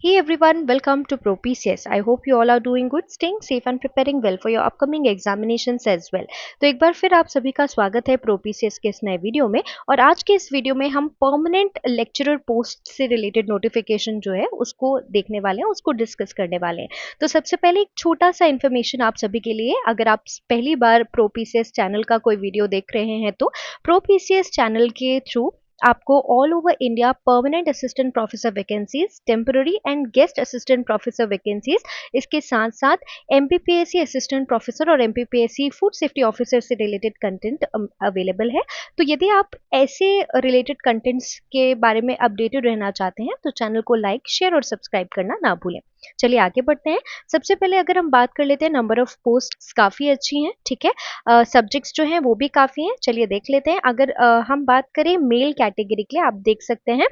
Hey everyone, welcome to ProPCS. I hope you all are doing good, staying safe and preparing well for your upcoming examinations as well. तो एक बार फिर आप सभी का स्वागत है ProPCS के इस नए वीडियो में। और आज के इस वीडियो में हम परमानेंट लेक्चरर पोस्ट से रिलेटेड नोटिफिकेशन जो है उसको देखने वाले हैं, उसको डिस्कस करने वाले हैं। तो सबसे पहले एक छोटा सा इन्फॉर्मेशन आप सभी के लिए, अगर आप पहली बार ProPCS चैनल का कोई वीडियो देख रहे हैं तो ProPCS चैनल के थ्रू आपको all over India permanent assistant professor vacancies, temporary and guest assistant professor vacancies, इसके साथ साथ एमपीपीएससी असिस्टेंट प्रोफेसर और एमपीपीएससी फूड सेफ्टी ऑफिसर से रिलेटेड कंटेंट अवेलेबल है। तो यदि आप ऐसे रिलेटेड कंटेंट्स के बारे में अपडेटेड रहना चाहते हैं तो चैनल को लाइक, शेयर और सब्सक्राइब करना ना भूलें। चलिए आगे बढ़ते हैं। सबसे पहले अगर हम बात कर लेते हैं, नंबर ऑफ पोस्ट काफ़ी अच्छी हैं, ठीक है। सब्जेक्ट्स जो हैं वो भी काफ़ी हैं। चलिए देख लेते हैं। अगर हम बात करें मेल कैटेगरी के लिए, आप देख सकते हैं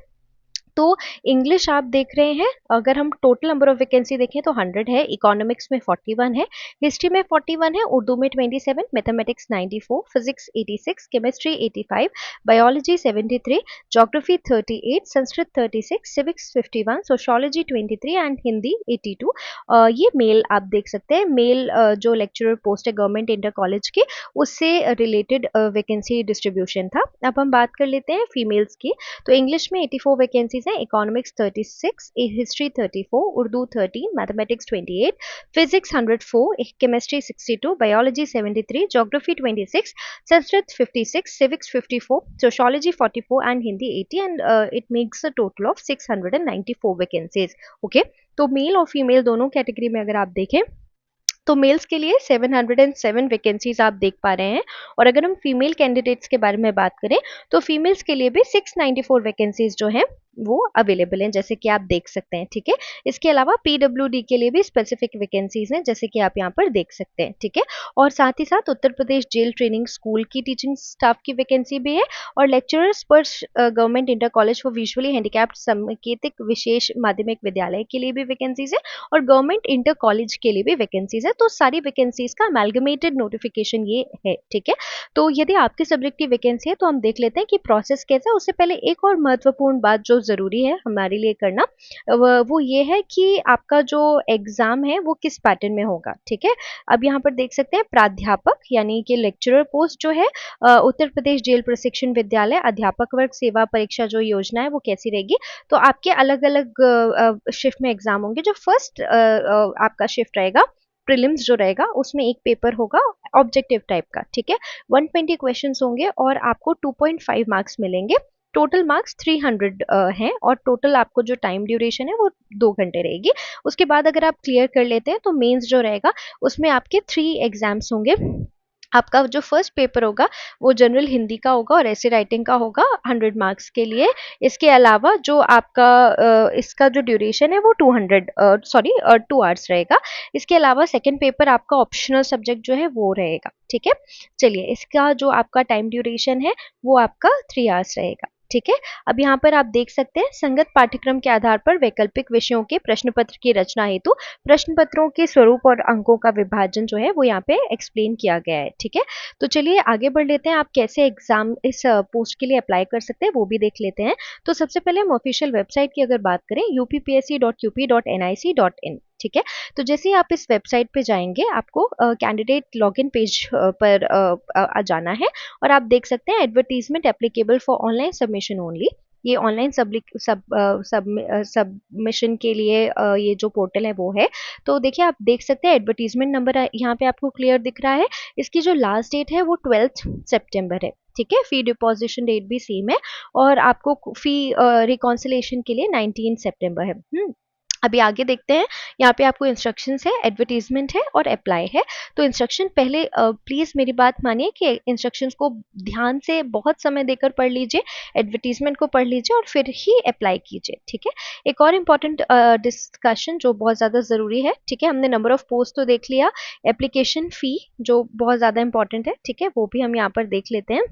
तो इंग्लिश आप देख रहे हैं, अगर हम टोटल नंबर ऑफ वैकेंसी देखें तो 100 है, इकोनॉमिक्स में 41 है, हिस्ट्री में 41 है, उर्दू में 27, mathematics 94, physics 86, chemistry 85, biology 73, geography 38, Sanskrit 36, civics 51, sociology 23 and Hindi 82। ये मेल आप देख सकते हैं। मेल जो लेक्चरर पोस्ट है गवर्नमेंट इंटर कॉलेज की, उससे रिलेटेड वैकेंसी डिस्ट्रीब्यूशन था। अब हम बात कर लेते हैं फीमेल्स की। तो इंग्लिश में 84 वैकेंसीज हैं, economics 36, history 34, Urdu 13, mathematics 28, physics 104, chemistry 62, biology 73, geography 26, Sanskrit 56, civics 54, sociology 44 and Hindi 80 and it makes a total of 694 vacancies. Okay, तो मेल और फीमेल दोनों कैटेगरी में अगर आप देखें तो मेल्स के लिए 707 वैकेंसीज आप देख पा रहे हैं। और अगर हम फीमेल कैंडिडेट्स के बारे में बात करें तो फीमेल्स के लिए भी 694 वैकेंसीज जो हैं वो अवेलेबल हैं, जैसे कि आप देख सकते हैं, ठीक है। इसके अलावा पीडब्ल्यूडी के लिए भी स्पेसिफिक वैकेंसीज हैं, जैसे कि आप यहाँ पर देख सकते हैं, ठीक है। और साथ ही साथ उत्तर प्रदेश जेल ट्रेनिंग स्कूल की टीचिंग स्टाफ की वैकेंसी भी है, और लेक्चरर्स पर government inter college for visually handicapped सांकेतिक विशेष माध्यमिक विद्यालय के लिए भी वैकेंसीज है, और गवर्नमेंट इंटर कॉलेज के लिए भी वैकेंसीज है। तो सारी वैकेंसीज का अमेलगमेटेड नोटिफिकेशन ये है, ठीक है। तो यदि आपके सब्जेक्ट की वैकेंसी है तो हम देख लेते हैं कि प्रोसेस कैसा है। उससे पहले एक और महत्वपूर्ण बात जो ज़रूरी है हमारे लिए करना, वो ये है कि आपका जो एग्ज़ाम है वो किस पैटर्न में होगा, ठीक है। अब यहाँ पर देख सकते हैं प्राध्यापक यानी कि लेक्चरर पोस्ट जो है उत्तर प्रदेश जेल प्रशिक्षण विद्यालय अध्यापक वर्ग सेवा परीक्षा जो योजना है वो कैसी रहेगी। तो आपके अलग अलग शिफ्ट में एग्जाम होंगे। जो फर्स्ट आपका शिफ्ट रहेगा, प्रीलिम्स जो रहेगा, उसमें एक पेपर होगा ऑब्जेक्टिव टाइप का, ठीक है। 120 क्वेश्चंस होंगे और आपको 2.5 मार्क्स मिलेंगे। टोटल मार्क्स 300 हैं, और टोटल आपको जो टाइम ड्यूरेशन है वो 2 घंटे रहेगी। उसके बाद अगर आप क्लियर कर लेते हैं तो मेंस जो रहेगा उसमें आपके 3 एग्जाम्स होंगे। आपका जो फर्स्ट पेपर होगा वो जनरल हिंदी का होगा और ऐसे राइटिंग का होगा 100 मार्क्स के लिए। इसके अलावा जो आपका इसका जो ड्यूरेशन है वो 2 आवर्स रहेगा। इसके अलावा सेकंड पेपर आपका ऑप्शनल सब्जेक्ट जो है वो रहेगा, ठीक है। चलिए, इसका जो आपका टाइम ड्यूरेशन है वो आपका 3 आवर्स रहेगा, ठीक है। अब यहाँ पर आप देख सकते हैं संगत पाठ्यक्रम के आधार पर वैकल्पिक विषयों के प्रश्न पत्र की रचना हेतु प्रश्न पत्रों के स्वरूप और अंकों का विभाजन जो है वो यहाँ पे एक्सप्लेन किया गया है, ठीक है। तो चलिए आगे बढ़ लेते हैं, आप कैसे एग्जाम इस पोस्ट के लिए अप्लाई कर सकते हैं वो भी देख लेते हैं। तो सबसे पहले हम ऑफिशियल वेबसाइट की अगर बात करें uppsc.up.nic.in, ठीक है। तो जैसे ही आप इस वेबसाइट पे जाएंगे आपको कैंडिडेट लॉगिन पेज पर जाना है, और आप देख सकते हैं advertisement applicable for online submission only. ये ऑनलाइन सबमिशन के लिए ये जो पोर्टल है वो है। तो देखिए आप देख सकते हैं एडवर्टीजमेंट नंबर यहाँ पे आपको क्लियर दिख रहा है। इसकी जो लास्ट डेट है वो 12 सितंबर है, ठीक है। फी डिपॉजिशन डेट भी सेम है, और आपको फी रिकॉन्सिलेशन के लिए 19 सितंबर है। अभी आगे देखते हैं। यहाँ पे आपको इंस्ट्रक्शंस है, एडवर्टीजमेंट है और अप्लाई है। तो इंस्ट्रक्शन पहले प्लीज़ मेरी बात मानिए कि इंस्ट्रक्शंस को ध्यान से बहुत समय देकर पढ़ लीजिए, एडवर्टीजमेंट को पढ़ लीजिए और फिर ही अप्लाई कीजिए, ठीक है। एक और इम्पॉर्टेंट डिस्कशन जो बहुत ज़्यादा ज़रूरी है, ठीक है। हमने नंबर ऑफ पोस्ट तो देख लिया, एप्लीकेशन फ़ी जो बहुत ज़्यादा इंपॉर्टेंट है, ठीक है, वो भी हम यहाँ पर देख लेते हैं।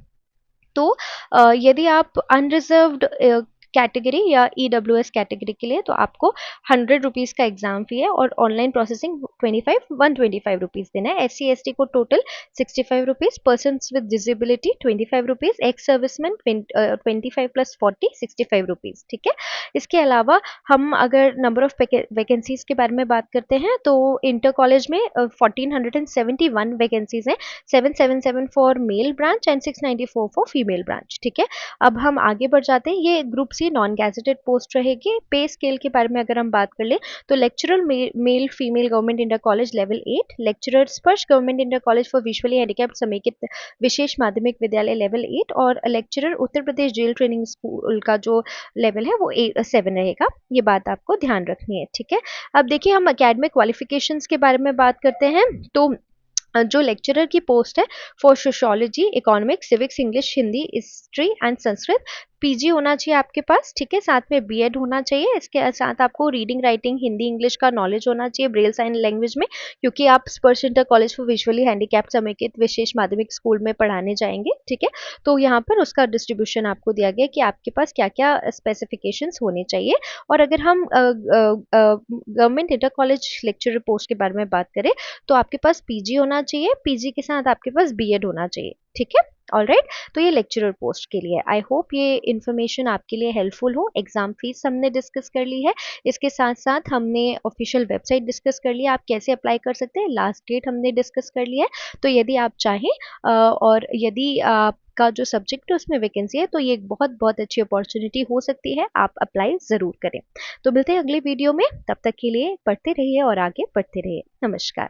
तो यदि आप अनरिजर्व्ड कैटेगरी या EWS कैटेगरी के लिए तो आपको 100 रुपीज़ का एग्जाम फी है और ऑनलाइन प्रोसेसिंग 125 देना है। SC ST को total 65 rupees, person with disability 25 rupees, ex serviceman 25 + 40 65 rupees. ठीक है। इसके अलावा हम अगर नंबर ऑफ वैकेंसीज के बारे में बात करते हैं तो इंटर कॉलेज में 1471 वैकेंसीज हैं, 777 for male branch and 694 for female branch. ठीक है। अब हम आगे बढ़ जाते हैं। ये group C non gazetted post रहेगी। पे स्केल के बारे में अगर हम बात कर ले तो lecturer male female government inter college level 8, lecturer Sparsh government inter college for visually handicapped समेकित विशेष माध्यमिक विद्यालय लेवल 8 और lecturer Uttar Pradesh jail training school का जो लेवल है वो 7 रहेगा। ये बात आपको ध्यान रखनी है। ठीक है। अब देखिए हम एकेडमिक क्वालिफिकेशंस के बारे में बात करते हैं तो जो लेक्चरर की पोस्ट है for sociology, economics, civics, English, Hindi, history and Sanskrit, PG होना चाहिए आपके पास। ठीक है। साथ में B.Ed होना चाहिए। इसके साथ आपको रीडिंग राइटिंग हिंदी इंग्लिश का नॉलेज होना चाहिए ब्रेल साइन लैंग्वेज में, क्योंकि आप स्पर्श inter college for visually handicapped समेकित विशेष माध्यमिक स्कूल में पढ़ाने जाएंगे। ठीक है। तो यहाँ पर उसका डिस्ट्रीब्यूशन आपको दिया गया कि आपके पास क्या क्या स्पेसिफिकेशंस होने चाहिए। और अगर हम government inter college lecturer post के बारे में बात करें तो आपके पास PG होना चाहिए, PG के साथ आपके पास B.Ed होना चाहिए। ठीक है। ऑलराइट। तो ये लेक्चरर पोस्ट के लिए। आई होप ये इन्फॉर्मेशन आपके लिए हेल्पफुल हो। एग्जाम फीस हमने डिस्कस कर ली है, इसके साथ साथ हमने ऑफिशियल वेबसाइट डिस्कस कर लिया, आप कैसे अप्लाई कर सकते हैं, लास्ट डेट हमने डिस्कस कर लिया है। तो यदि आप चाहें और यदि आप का जो सब्जेक्ट है उसमें वैकेंसी है तो ये एक बहुत बहुत अच्छी अपॉर्चुनिटी हो सकती है, आप अप्लाई ज़रूर करें। तो मिलते हैं अगले वीडियो में, तब तक के लिए पढ़ते रहिए और आगे बढ़ते रहिए। नमस्कार।